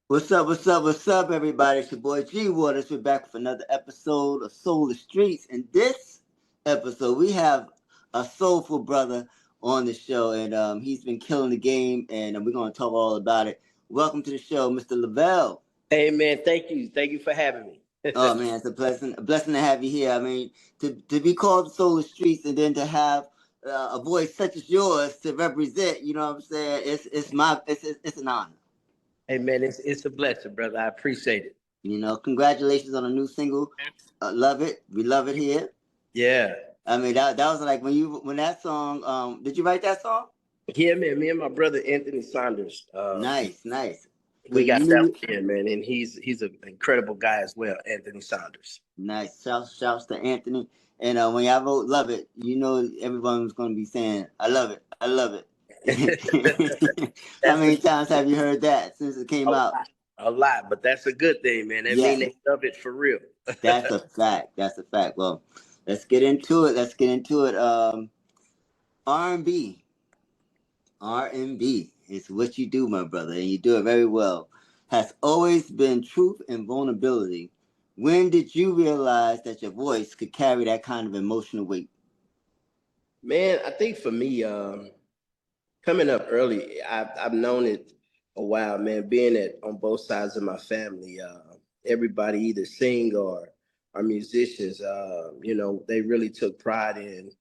What's up? What's up? What's up, everybody? It's your boy G Waters. We're back with another episode of Soul the Streets. In this episode, we have a soulful brother on the show, and he's been killing the game, and we're going to talk all about it. Welcome to the show, Mr. LeVelle. Hey man, thank you for having me. Oh man, it's a blessing to have you here. I mean, to be called Soul the Streets, and then to have a voice such as yours to represent, you know what I'm saying? It's an honor. Hey man, it's a blessing, brother. I appreciate it. Congratulations on a new single. Love it. We love it here. Yeah, I mean, that was like when that song. Did you write that song? yeah, man. Me and my brother Anthony Saunders, Nice, nice. So we you got that knew. one in, man, and he's an incredible guy as well, Anthony Saunders. Nice. Shouts to Anthony. And when y'all vote "Love It," you know everyone was going to be saying, "I love it. I love it." How That's a, many times have you heard that since it a came out? lot, a lot, but that's a good thing, man. That mean Yes, they love it for real. that's a fact. That's a fact. Well, let's get into it. Let's get into it. R&B. R&B is what you do, my brother, and you do it very well. Has always been truth and vulnerability. When did you realize that your voice could carry that kind of emotional weight? Man, I think for me, coming up early, I've known it a while, man. Being at on both sides of my family, everybody either sing or are musicians. They really took pride in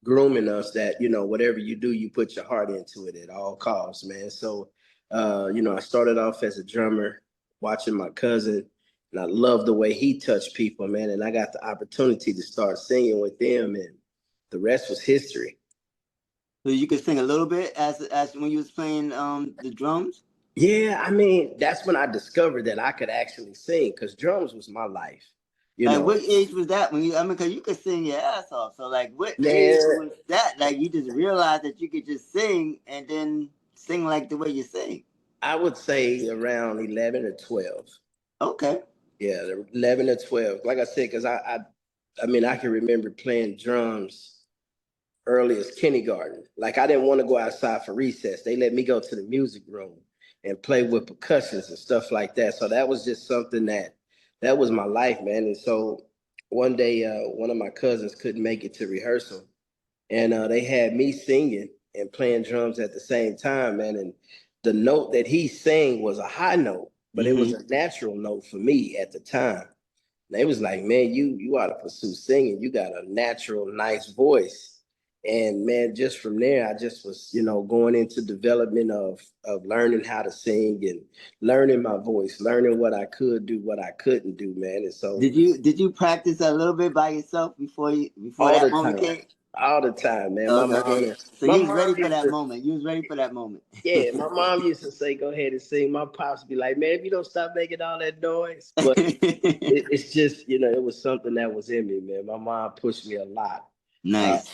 grooming us that whatever you do, you put your heart into it at all costs, man. So, I started off as a drummer, watching my cousin, and I loved the way he touched people, man. And I got the opportunity to start singing with them, and the rest was history. So you could sing a little bit as when you was playing the drums. Yeah, I mean, that's when I discovered that I could actually sing because drums was my life. You Like know, what age was that when you? I mean, cause you could sing your ass off. So like, what age man, was that? Like you just realized that you could just sing and then sing like the way you sing. I would say around 11 or 12. Okay. Yeah, 11 or 12. Like I said, because I mean, I can remember playing drums early as kindergarten. Like I didn't want to go outside for recess. They let me go to the music room and play with percussions and stuff like that. So that was just something that was my life, man. And so one day, one of my cousins couldn't make it to rehearsal, and they had me singing and playing drums at the same time, man. And the note that he sang was a high note, but it was Mm-hmm. a natural note for me at the time. They was like, man, you ought to pursue singing. You got a natural, nice voice. And man, just from there, I just was, going into development of learning how to sing and learning my voice, learning what I could do, what I couldn't do, man. And so Did you practice a little bit by yourself before all that the moment time, came? all the time, man. Okay, okay. So My you was mom ready for used that to, moment. You was ready for that moment. yeah, my mom used to say, "Go ahead and sing." My pops be like, "Man, if you don't stop making all that noise," but it's just, it was something that was in me, man. My mom pushed me a lot. Uh, Nice.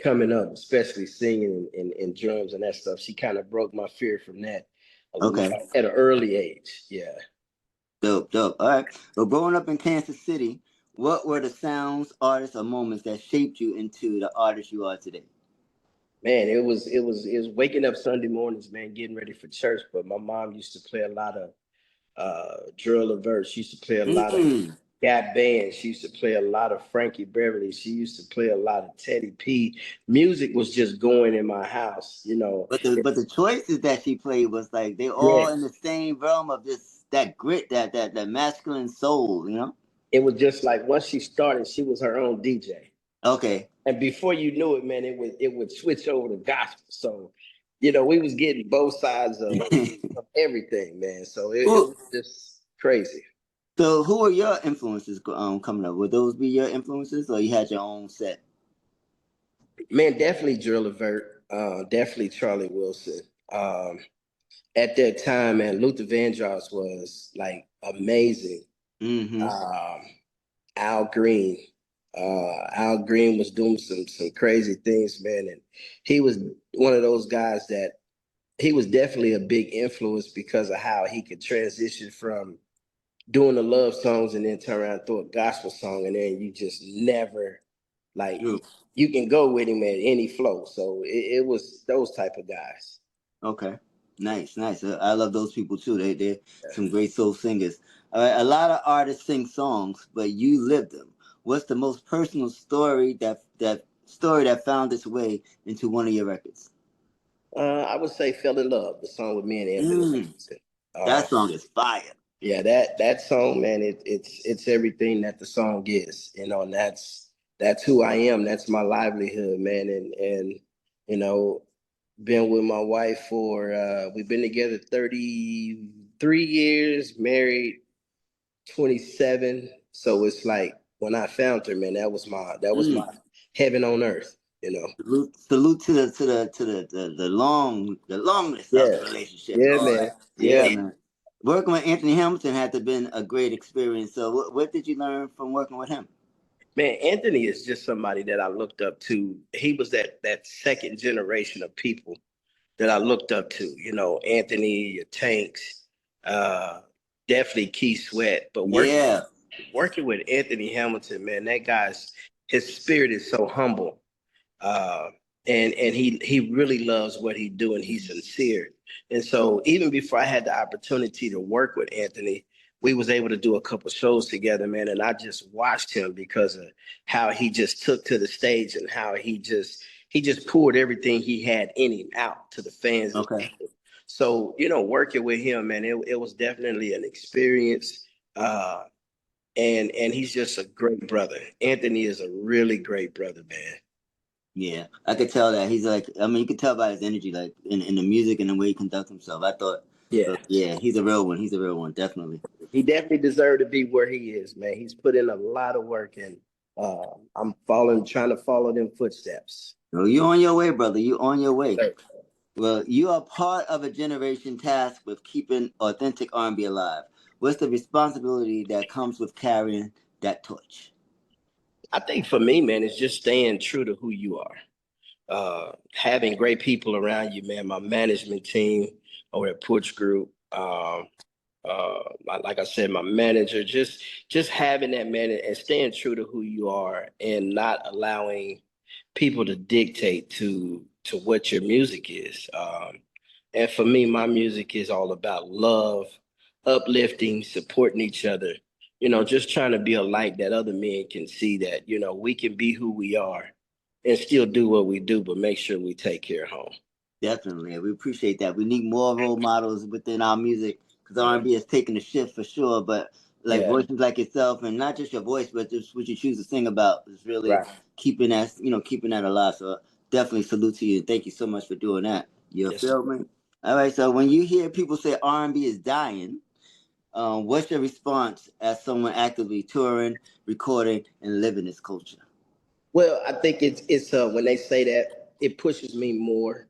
Coming up, especially singing and drums and that stuff, she kind of broke my fear from that Okay. at an early age. Yeah, Dope, dope. All right. Well, growing up in Kansas City, what were the sounds, artists, or moments that shaped you into the artist you are today? man, it was waking up Sunday mornings, man, getting ready for church. But my mom used to play a lot of drill and verse. She used to play a lot of Mm. Gap Band. She used to play a lot of Frankie Beverly. She used to play a lot of Teddy P. Music was just going in my house. But the choices that she played was like they Yeah, all in the same realm of just that grit, that masculine soul. it was just like once she started, she was her own DJ. Okay. And before you knew it, man, it would switch over to gospel. So, we was getting both sides of everything, man. So it Who? was just crazy. So who were your influences coming up? Would those be your influences, or you had your own set? Man, definitely Drill Avert, definitely Charlie Wilson. Um, at that time, man, Luther Vandross was like amazing. Mm-hmm. Um, Al Green. Al Green was doing some crazy things, man, and he was one of those guys that he was definitely a big influence because of how he could transition from doing the love songs and then turn around and throw a gospel song, and then you just never like True. you can go with him at any flow. So it was those type of guys. Okay. Nice, nice. I love those people too. They're some great soul singers. All right, a lot of artists sing songs, but you live them. What's the most personal story that found its way into one of your records? I would say "Fell in Love," the song with me and Anthony Mm, Hamilton. that song is fire. Yeah, that song, man, it's everything that the song is, and that's who I am. That's my livelihood, man. And you know, been with my wife for we've been together 33 years, married 27. So it's like when I found her, man, that was my Mm. heaven on earth. Salute to the longness of Yeah. the relationship and Yeah, all man. that. Yeah, Yeah. man. Working with Anthony Hamilton had to have been a great experience. So, what did you learn from working with him? Man, Anthony is just somebody that I looked up to. He was that second generation of people that I looked up to. Anthony, your Tanks, uh, definitely Key Sweat. But Yeah, working with Anthony Hamilton, man, that guy's his spirit is so humble, uh, and he really loves what he do, and he's sincere. And so even before I had the opportunity to work with Anthony, we was able to do a couple shows together, man. And I just watched him because of how he just took to the stage and how he just poured everything he had in him out to the fans and okay. people. So working with him, man, it was definitely an experience. Uh, and he's just a great brother. Anthony is a really great brother, man. Yeah, I could tell that he's like. I mean, you could tell by his energy, like in the music and the way he conducts himself. I thought, Yeah. but yeah, he's a real one. He's a real one, definitely. He definitely deserved to be where he is, man. He's put in a lot of work, and I'm trying to follow them footsteps. So you on your way, brother. You on your way. Right. Well, you are part of a generation tasked with keeping authentic R&B alive. What's the responsibility that comes with carrying that torch? I think for me, man, it's just staying true to who you are. Having great people around you, man. My management team over at Porch Group. Like I said, my manager, just having that man and staying true to who you are and not allowing people to dictate to what your music is. And for me, my music is all about love, uplifting, supporting each other. Just trying to be a light that other men can see that we can be who we are and still do what we do, but make sure we take care of home. Definitely, we appreciate that. We need more role models within our music because Yeah. R&B has taken a shift for sure. But like Yeah. voices like yourself, and not just your voice, but just what you choose to sing about, is really Right. keeping that alive. So definitely salute to you. Thank you so much for doing that. You Yes, sir. feel me? All right. So when you hear people say R&B is dying, what's your response as someone actively touring, recording, and living this culture? Well, I think it's when they say that it pushes me more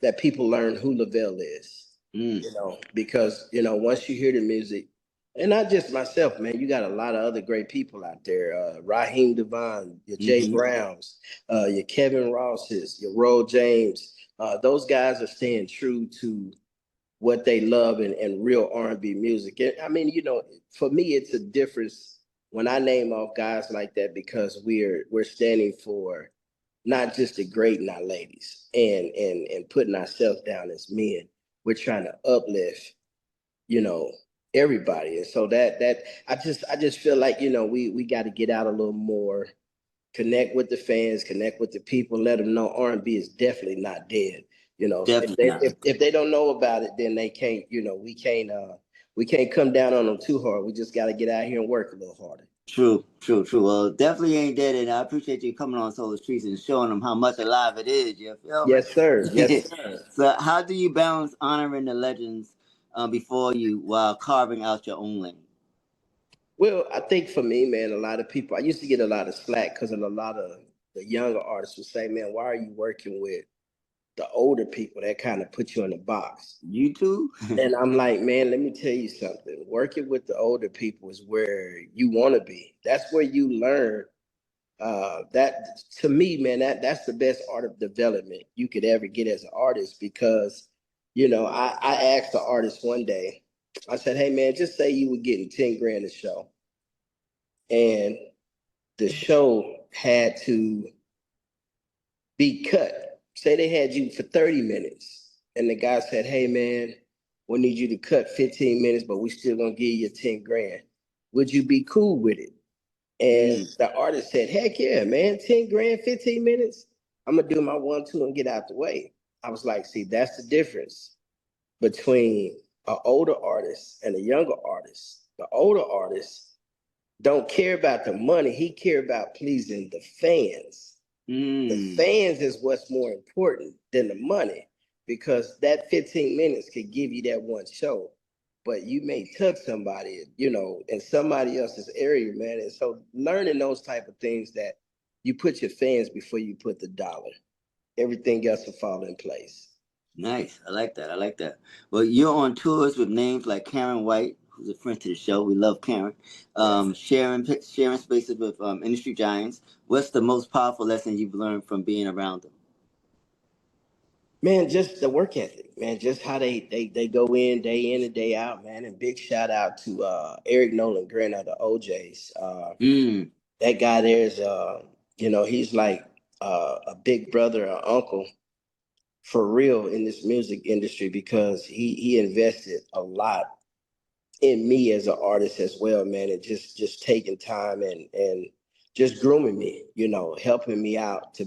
that people learn who LeVelle is. Mm, Because once you hear the music, and not just myself, man, you got a lot of other great people out there. Raheem Devon, your Jay mm-hmm. Browns, your Kevin Rosses, your Roll James. Those guys are staying true to what they love and real R&B music. And I mean, for me, it's a difference when I name off guys like that because we're standing for not just degrading our ladies and putting ourselves down as men. We're trying to uplift, you know, everybody. And so that I just feel like, we got to get out a little more, connect with the fans, connect with the people, let them know R&B is definitely not dead. If Definitely they not. if they don't know about it, then they can't, we can't come down on them too hard. We just got to get out here and work a little harder. True, true, true. Well, definitely ain't dead, and I appreciate you coming on Solar Streets and showing them how much alive it is. You feel Yes, sir. me? Yes, sir. So, how do you balance honoring the legends before you while carving out your own lane? Well, I think for me, man, a lot of people, I used to get a lot of slack because a lot of the younger artists would say, man, why are you working with the older people that kind of put you in the box? You too? And I'm like, man, let me tell you something. Working with the older people is where you want to be. That's where you learn. That to me, man, that's the best art of development you could ever get as an artist because, I asked the artist one day, I said, hey, man, just say you were getting 10 grand a show and the show had to be cut. Say they had you for 30 minutes. and the guy said, "Hey man, we need you to cut 15 minutes, but we still gonna give you 10 grand. Would you be cool with it?" And Mm. the artist said, "Heck yeah, man, 10 grand, 15 minutes. I'm gonna do my 1, 2 and get out the way." I was like, see, that's the difference between an older artist and a younger artist. The older artist don't care about the money. He care about pleasing the fans. The Mm. fans is what's more important than the money, because that 15 minutes could give you that one show, but you may touch somebody, in somebody else's area, man. And so learning those type of things, that you put your fans before you put the dollar, everything else will fall in place. Nice. I like that. I like that. Well, you're on tours with names like Karen White, who's a friend to the show. We love Karen. Yes. Sharing spaces with industry giants. What's the most powerful lesson you've learned from being around them? Man, just the work ethic, man. Just how they go in and day out, man. And big shout out to Eric Nolan Grant of the OJs. Mm. That guy there is, he's like a big brother or uncle for real in this music industry, because he invested a lot in me as an artist as well, man. And just taking time and just grooming me, helping me out to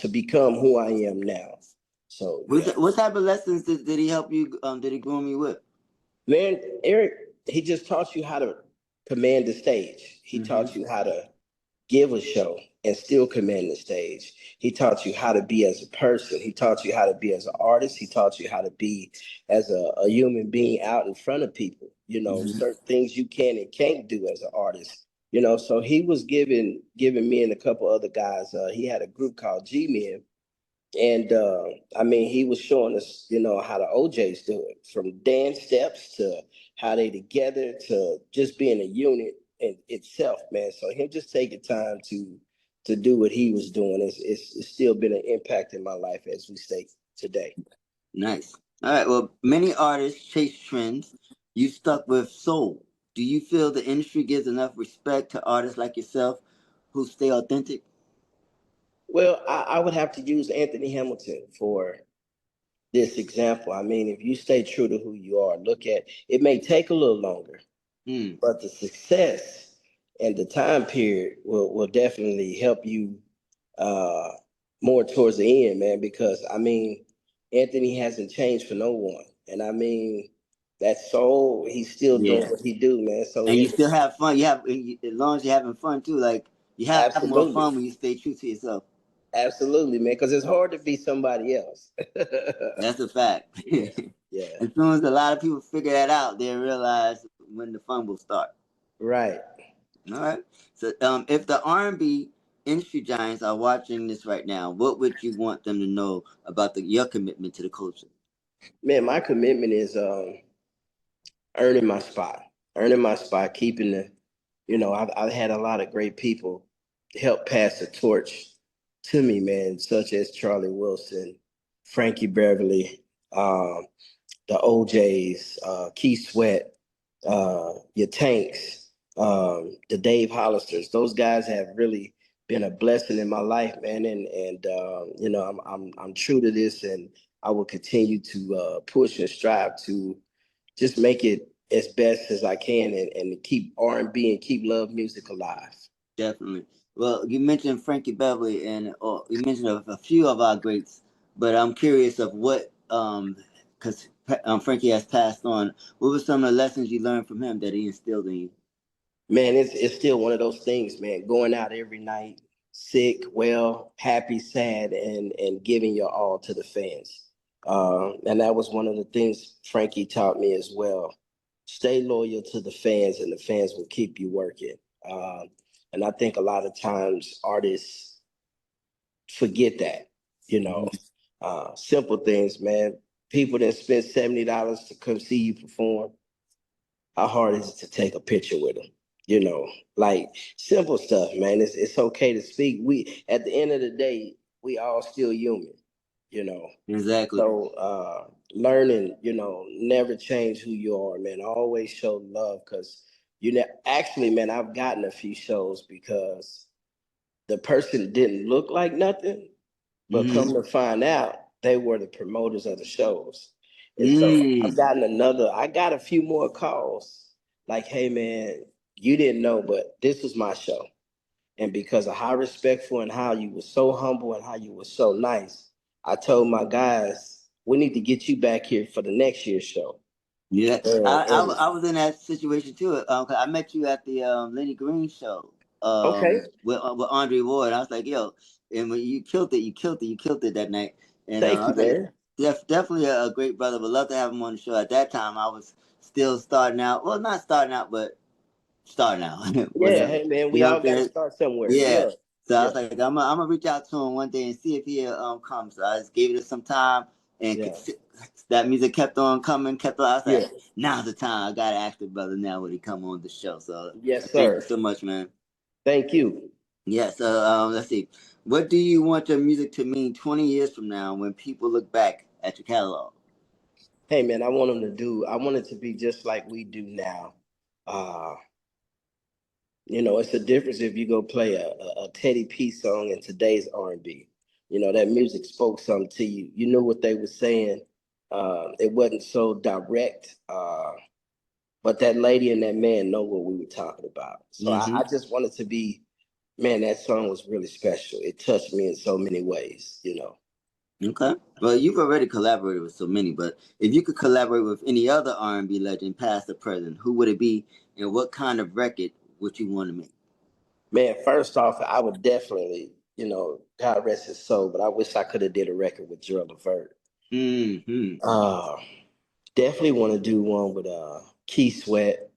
become who I am now. So yeah, What type of lessons did he help you? Did he groom you with? man, Eric, he just taught you how to command the stage. He Mm-hmm. taught you how to give a show and still command the stage. He taught you how to be as a person. He taught you how to be as an artist. He taught you how to be as a human being out in front of people. Mm-hmm. Certain things you can and can't do as an artist. So he was giving me and a couple other guys. He had a group called G Men, and I mean, he was showing us, how the OJs do it, from dance steps to how they together to just being a unit in itself, man. So him just taking time to do what he was doing is still been an impact in my life as we stay today. Nice. All right. Well, many artists chase trends. You stuck with soul. Do you feel the industry gives enough respect to artists like yourself who stay authentic? Well, I would have to use Anthony Hamilton for this example. I mean, if you stay true to who you are, look at it, may take a little longer, Mm. but the success and the time period will definitely help you uh, more towards the end, man. Because I mean, Anthony hasn't changed for no one, and I mean, that soul, he's still doing Yeah. what he do, man. So And you still have fun. As long as you're having fun too. Like you have more absolutely, fun when you stay true to yourself. absolutely, man. Because it's hard to be somebody else. That's a fact. Yeah, yeah, As soon as a lot of people figure that out, they realize when the fun will start. right. All right. So, if the R&B industry giants are watching this right now, what would you want them to know about your commitment to the culture? Man, my commitment is earning my spot, keeping I've had a lot of great people help pass the torch to me, man, such as Charlie Wilson, Frankie Beverly, um, the OJs, Keith Sweat, your Tanks, the Dave Hollisters. Those guys have really been a blessing in my life, man, and I'm true to this, and I will continue to push and strive to just make it as best as I can, and keep R&B and keep love music alive. Definitely. Well, you mentioned Frankie Beverly, and you mentioned a few of our greats, but I'm curious of what, because Frankie has passed on. What were some of the lessons you learned from him that he instilled in you? Man, it's still one of those things, man. Going out every night, sick, well, happy, sad, and giving your all to the fans. And that was one of the things Frankie taught me as well. Stay loyal to the fans, and the fans will keep you working. And I think a lot of times artists forget that, you know. Mhm. Simple things, man. People that spend $70 to come see you perform, how hard is it to take a picture with them? You know, like simple stuff, man. It's okay to speak. We, at the end of the day, we all still human, you know. Exactly. So learning, never change who you are, man. Always show love, because actually, man, I've gotten a few shows because the person didn't look like nothing, but Hmm. come to find out, they were the promoters of the shows. And so Mm. I got a few more calls like, hey man, you didn't know, but this was my show. And because of how respectful and how you were so humble and how you were so nice, I told my guys, we need to get you back here for the next year's show. Yeah, And I was in that situation too. 'Cause I met you at the Lenny Green show okay, with Andre Ward. I was like, yo, and when you killed it, you killed it, you killed it that night. And thank I you, was like, man. definitely a great brother. Would love to have him on the show. At that time, I was still starting out. Well, not starting out, but starting out. Yeah, Whatever. hey man, You we know what all I'm got to saying? start somewhere. Yeah. Yeah, So I yeah, was like, I'm gonna reach out to him one day and see if he come. So I just gave it some time, and yeah, that music kept on coming, kept on. I was yeah. like, now's the time. I gotta ask the brother now when he come on the show. So Yes, thank you sir. so much, man. Thank you. Yeah. So let's see. What do you want your music to mean 20 years from now when people look back at your catalog? Hey man, I want them to do. I want it to be just like we do now. Uh, it's a difference if you go play a Teddy P song in today's R&B. That music spoke something to you. You knew what they were saying. It wasn't so direct, but that lady and that man know what we were talking about. So I Mm-hmm. just wanted to be, man, that song was really special. It touched me in so many ways. Okay. Well, you've already collaborated with so many, but if you could collaborate with any other R&B legend, past or present, who would it be, and what kind of record would you want to make? Man, first off, I would definitely, God rest his soul, but I wish I could have did a record with Gerald Levert. Hmm. Uh, Definitely want to do one with Keith Sweat.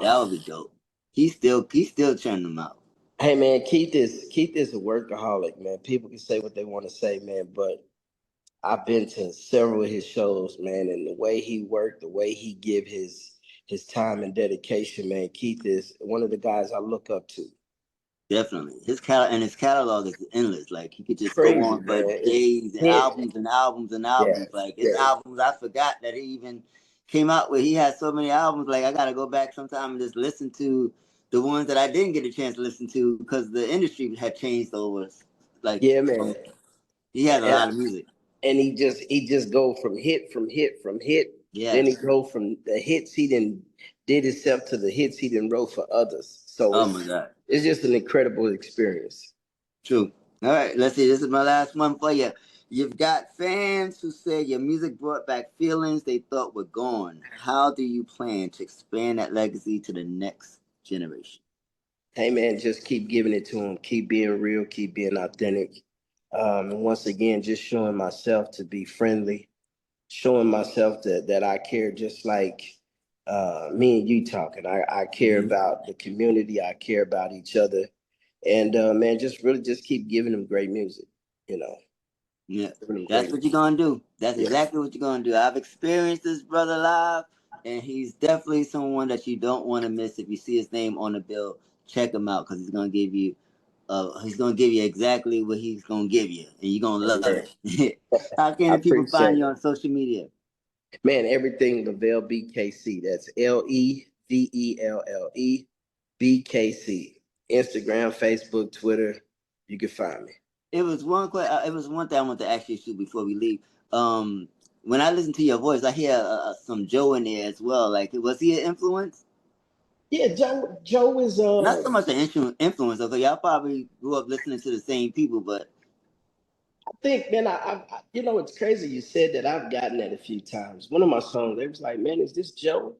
That Um, would be dope. He's still churning them out. hey man, Keith is a workaholic, man. People can say what they want to say, man, but I've been to several of his shows, man, and the way he worked, the way he give his time and dedication, man. Keith is one of the guys I look up to. Definitely. His catalog is endless. Like he could just go Crazy, on for man. It's days and hit. albums and albums and albums. Yes, Like his yes. albums, I forgot that he even came out with. He had so many albums. Like I gotta go back sometime and just listen to the ones that I didn't get a chance to listen to because the industry had changed over. Like Yeah, man. he had a And lot of music. he just go from hit. Then he Yes. go from the hits he did himself to the hits he didn't wrote for others. So Oh it's my God. it's just an incredible experience. True. All right, let's see. This is my last one for you. You've got fans who say your music brought back feelings they thought were gone. How do you plan to expand that legacy to the next generation? Hey man, just keep giving it to him. Keep being real. Keep being authentic. And once again, just showing myself to be friendly, showing myself that I care just like me and you talking. I care Hmm. about the community. I care about each other. And man, just really just keep giving them great music. You know, Yeah, giving them that's great what you're music. gonna do. That's Yeah, exactly what you're gonna do. I've experienced this brother live, and he's definitely someone that you don't want to miss. If you see his name on the bill, check him out because he's gonna give you exactly what he's gonna give you, and you're gonna love man. it. How can I the people appreciate find you it. on social media? Man, everything Lavelle BKC. That's LeVelle BKC. Instagram, Facebook, Twitter. You can find me. It was one thing I want to ask you too before we leave. Um, when I listen to your voice, I hear some Joe in there as well. Like, was he an influence? Yeah, Joe is Not so much an influence, though, 'cause y'all probably grew up listening to the same people. But I think, man, it's crazy you said that. I've gotten that a few times. One of my songs, they was like, man, is this Joe?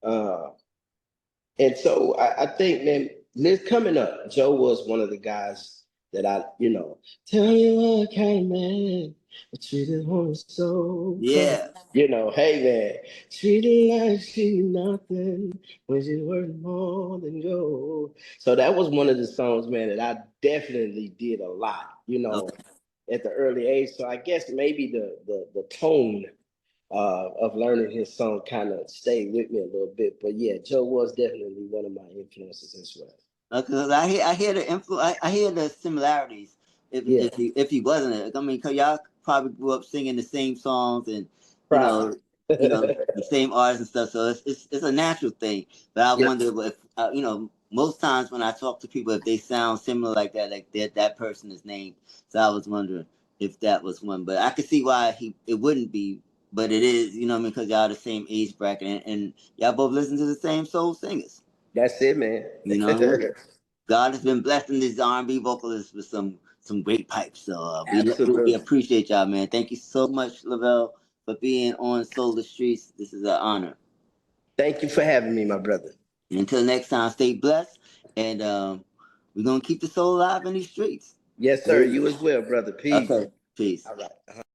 Uh, and so I think, man, coming up, Joe was one of the guys that tell you what kind of man, I treated woman so cold. yeah, Hey man, treated like she nothing when she's worth more than gold. So that was one of the songs, man, that I definitely did a lot, okay. at the early age. So I guess maybe the tone of learning his song kind of stayed with me a little bit. But yeah, Joe was definitely one of my influences as well. Because I hear the I hear the similarities. If Yeah, if he wasn't, I mean, cause y'all probably grew up singing the same songs and you probably. know, the same artists and stuff. So it's a natural thing. But I Yep. wonder if most times when I talk to people, if they sound similar like that person is named. So I was wondering. if that was one. But I could see why it wouldn't be. But it is, you know what I mean, because y'all the same age bracket, and y'all both listen to the same soul singers. That's it, man. You know what I mean? God has been blessing these R&B vocalists with some great pipes. So we Absolutely. appreciate y'all, man. Thank you so much, LeVelle, for being on Soul the Streets. This is an honor. Thank you for having me, my brother. And until next time, stay blessed, and we're gonna keep the soul alive in these streets. Yes, sir. Peace. You as well, brother. Peace. Okay, peace. All right.